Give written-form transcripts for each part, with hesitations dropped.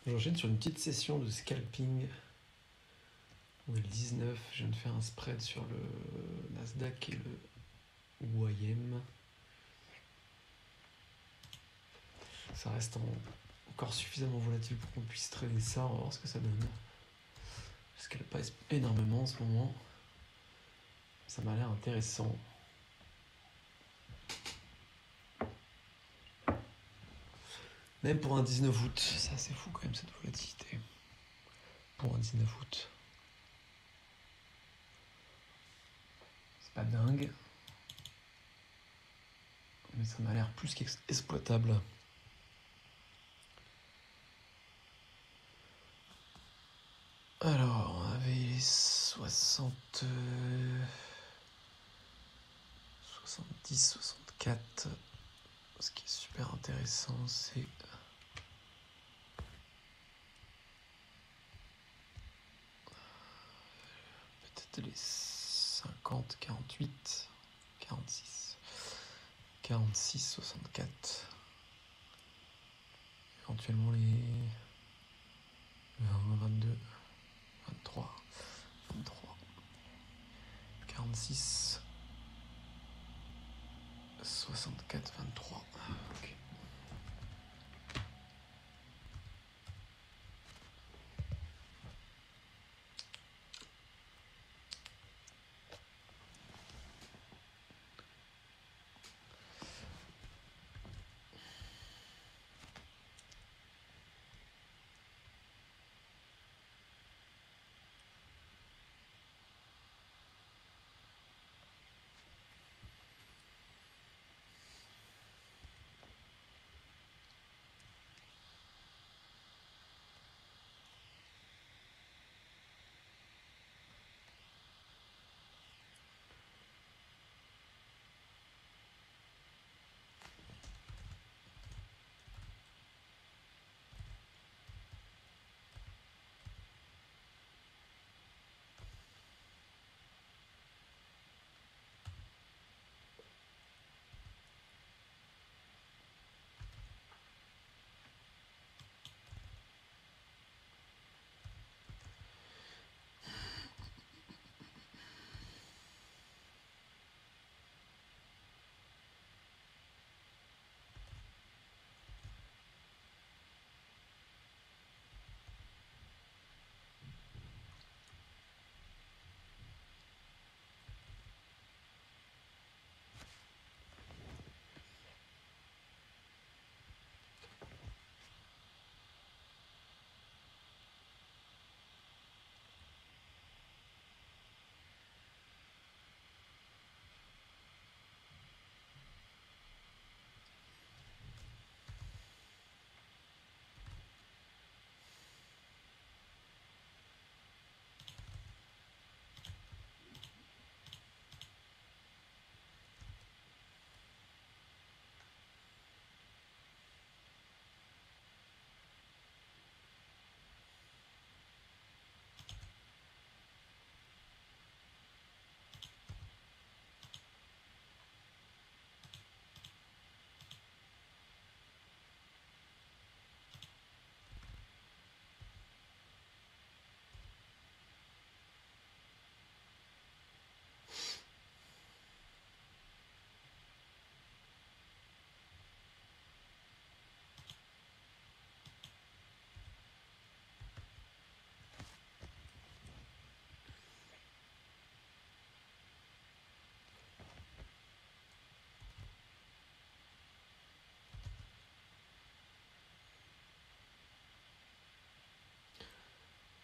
J'enchaîne sur une petite session de scalping. On est le 19, je viens de faire un spread sur le Nasdaq et le OIM. Ça reste encore suffisamment volatile pour qu'on puisse trader ça, on va voir ce que ça donne. Parce qu'elle pas énormément en ce moment. Ça m'a l'air intéressant. Même pour un 19 août, ça c'est fou quand même cette volatilité. Pour un 19 août. C'est pas dingue. Mais ça m'a l'air plus qu'exploitable. Alors, on avait les 70, 64. Ce qui est super intéressant, c'est peut-être les 50, 48, 46, 46, 64. Éventuellement les 20, 22, 23, 23, 46, 64, 23. Ok.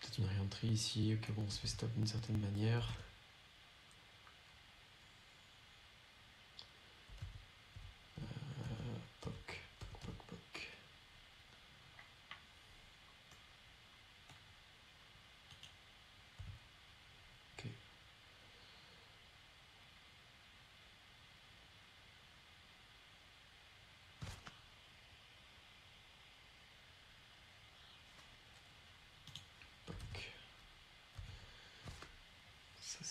Peut-être une réentrée ici, que bon, on se fait stop d'une certaine manière. Poc, poc, poc. Ok. Poc. Ça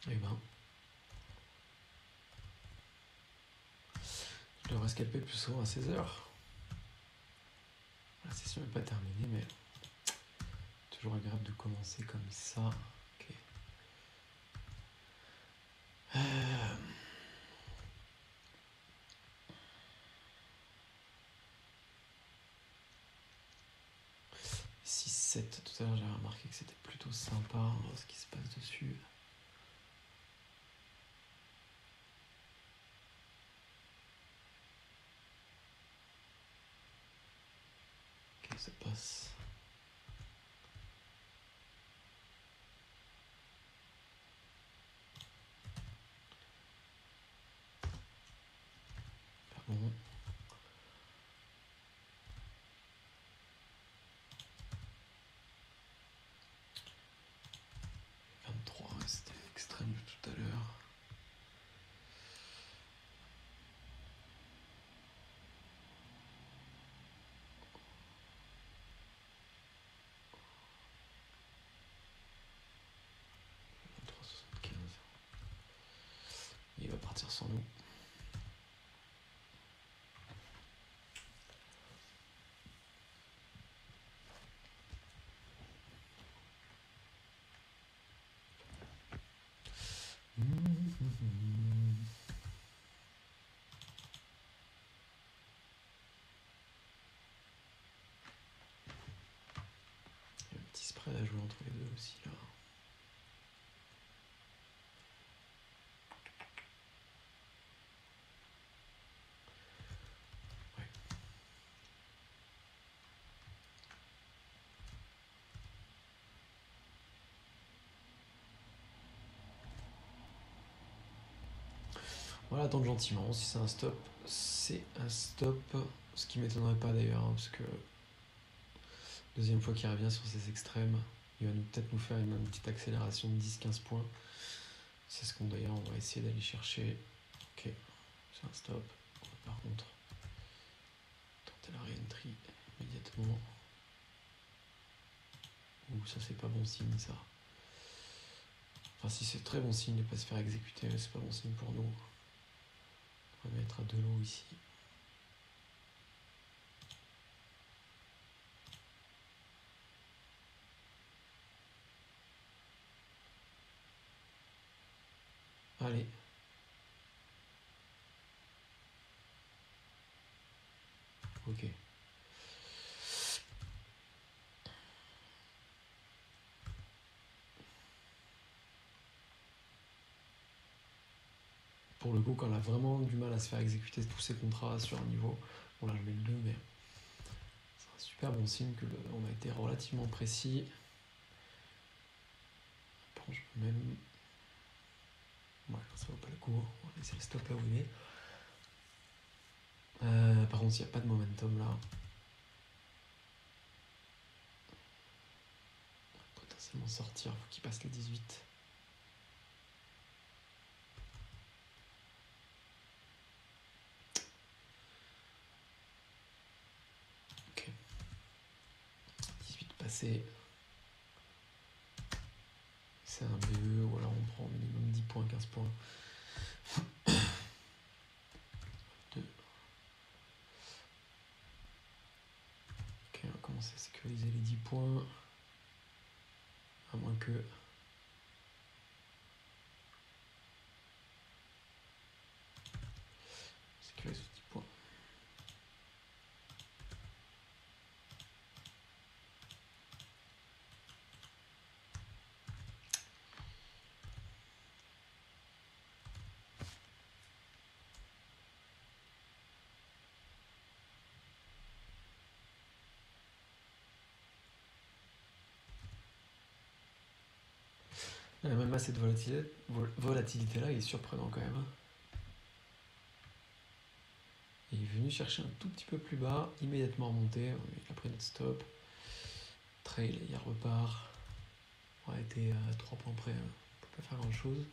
Eh ben. Je devrais scalper plus souvent à 16h. La session n'est pas terminée, mais toujours agréable de commencer comme ça. Ok. 6-7, tout à l'heure j'avais remarqué que c'était plutôt sympa ce qui se passe dessus. Ok, ça passe. Pardon. 23, c'était extrême de tout à l'heure. Il va partir sans nous. Il y a un petit spread à jouer entre les deux aussi là. Voilà, attendre gentiment. Si c'est un stop, c'est un stop. Ce qui m'étonnerait pas d'ailleurs, hein, parce que deuxième fois qu'il revient sur ses extrêmes, il va peut-être nous faire une petite accélération de 10-15 points. C'est ce qu'on d'ailleurs on va essayer d'aller chercher. Ok, c'est un stop. Par contre, tenter la re-entry immédiatement. Ouh, ça c'est pas bon signe ça. Enfin si c'est très bon signe de ne pas se faire exécuter, mais c'est pas bon signe pour nous. On va mettre à de l'eau ici. Allez. Ok. Pour le coup, quand on a vraiment du mal à se faire exécuter tous ces contrats sur un niveau, bon là je mets le 2, mais c'est un super bon signe que on a été relativement précis. Bon, je peux même... Ouais, ça vaut pas le coup, on va laisser le stop là où il est. Par contre, il n'y a pas de momentum là. On va potentiellement sortir, faut qu'il passe les 18. Ok. 18 passé. C'est un BE, ou alors on prend au minimum 10 points, 15 points. 2. Ok, on va commencer à sécuriser les 10 points. À moins que... Sécuriser les 10 points. Même à cette volatilité là, il est surprenant quand même. Il est venu chercher un tout petit peu plus bas, immédiatement remonté, il a pris notre stop. Trail, il repart. On a été à 3 points près, on peut pas faire grand chose.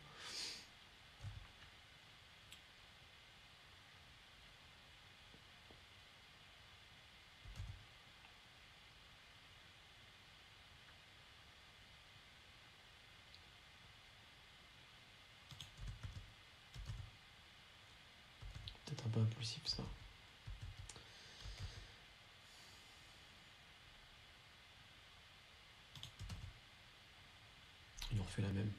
un peu impulsif ça. Il en refait la même.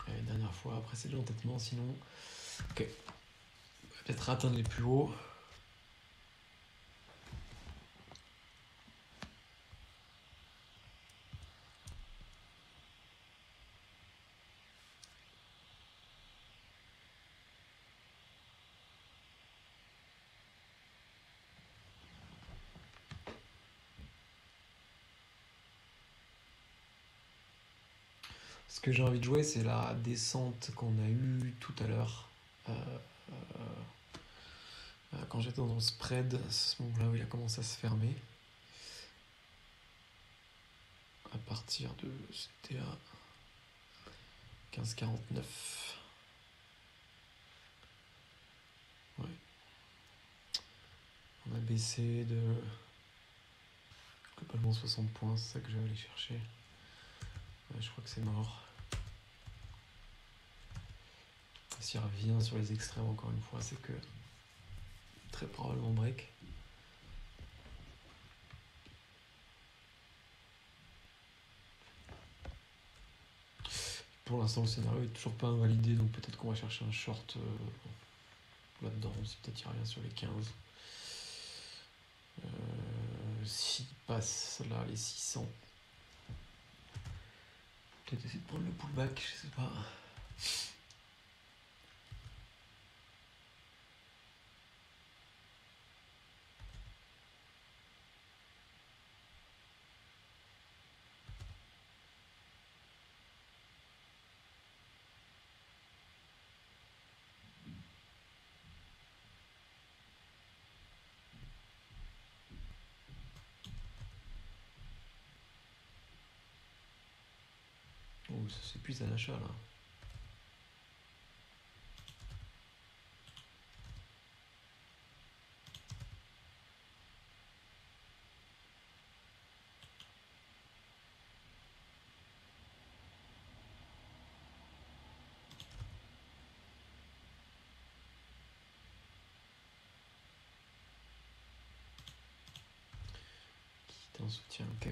Allez, dernière fois, après c'est de l'entêtement sinon. Ok. On va peut-être atteindre les plus hauts. Ce que j'ai envie de jouer, c'est la descente qu'on a eue tout à l'heure. Quand j'étais dans le spread, à ce moment-là où il a commencé à se fermer. À partir de... C'était à 15,49. Ouais. On a baissé de... globalement 60 points, c'est ça que je vais aller chercher. Ouais, je crois que c'est mort. S'il revient sur les extrêmes encore une fois, c'est que très probablement break. Pour l'instant, le scénario est toujours pas invalidé, donc peut-être qu'on va chercher un short là-dedans, si peut-être il revient sur les 15. S'il passe là les 600, peut-être essayer de prendre le pullback, je sais pas. Oh, ça s'épuise à l'achat là. Quitte un soutien, ok,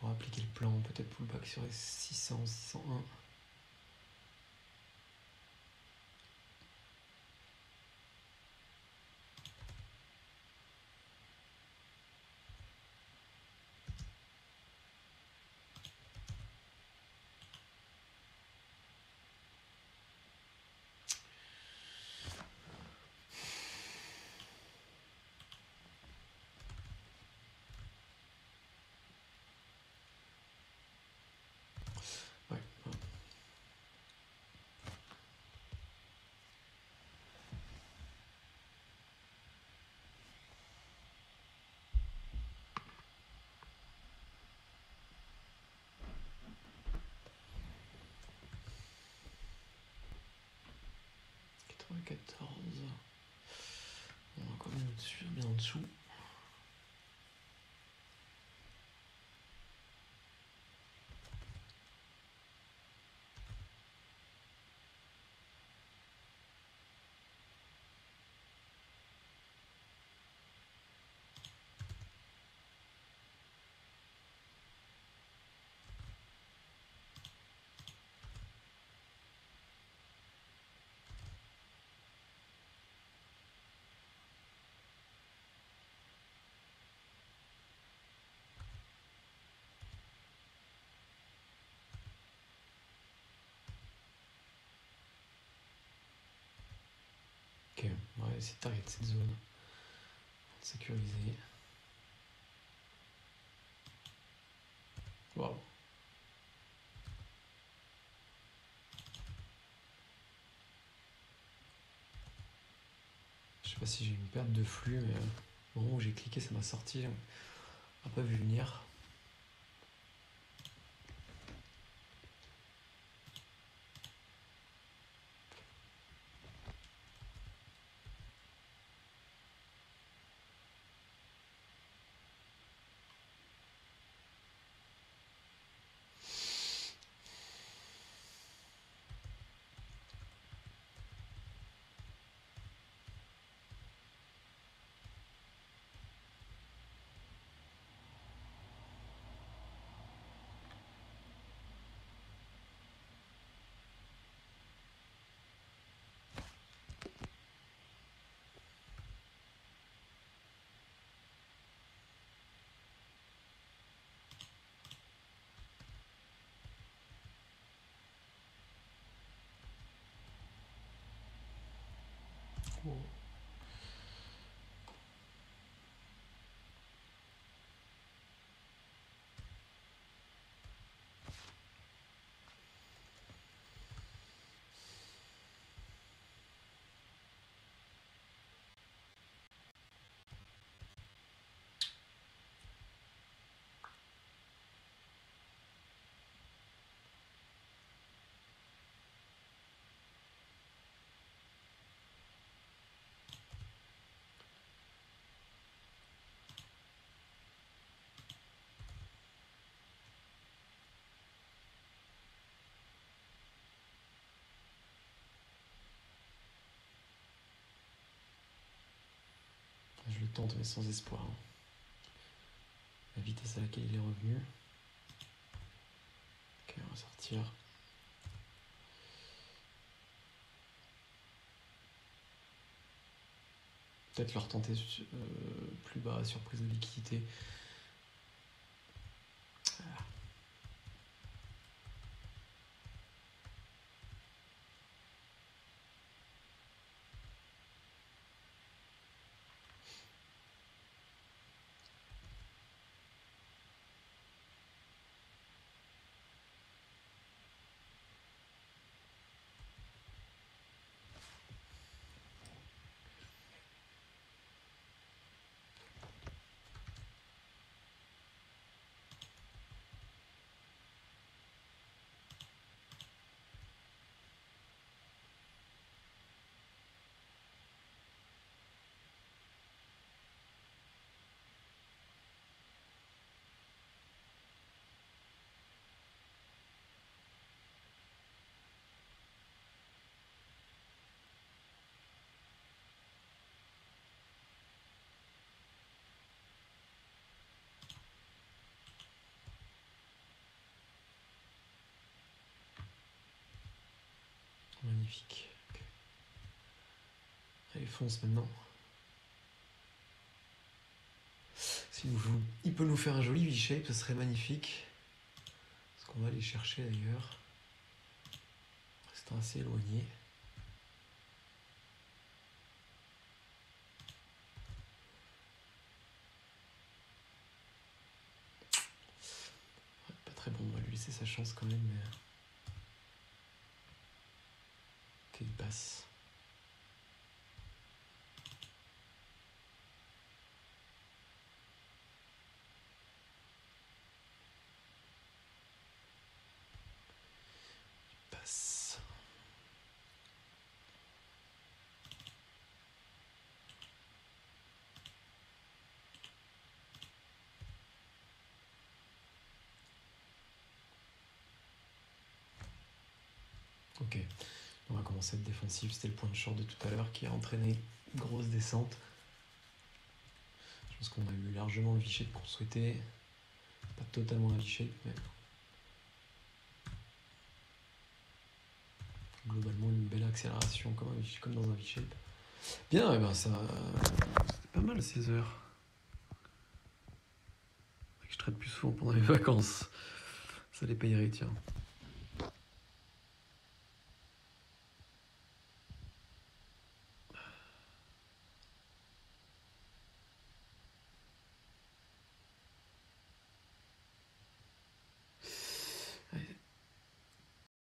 on va appliquer le plan, peut-être pullback sur les 600, 601. Ouais. 94. On va quand même au-dessus, bien en dessous. Ok, on va essayer de target cette zone. Sécuriser. Waouh. Je sais pas si j'ai eu une perte de flux, mais au moment où j'ai cliqué, ça m'a sorti. On n'a pas vu venir. Bon. Je le tente mais sans espoir. La vitesse à laquelle il est revenu. Ok, on va sortir. Peut-être leur tenter plus bas, surprise de liquidité. Magnifique. Okay. Allez, fonce maintenant. Il peut nous faire un joli V-shape, ce serait magnifique. Parce qu'on va aller chercher d'ailleurs. Restant assez éloigné. Ouais, pas très bon, on va lui laisser sa chance quand même. Mais... ok, il passe. Ok, on va commencer à être défensif. C'était le point de short de tout à l'heure qui a entraîné une grosse descente. Je pense qu'on a eu largement le V-shape qu'on souhaitait. Pas totalement un V-shape, mais globalement une belle accélération comme dans un V-shape. Bien, et ben ça, c'était pas mal 16 heures. Je traite plus souvent pendant les vacances. Ça les payerait, tiens.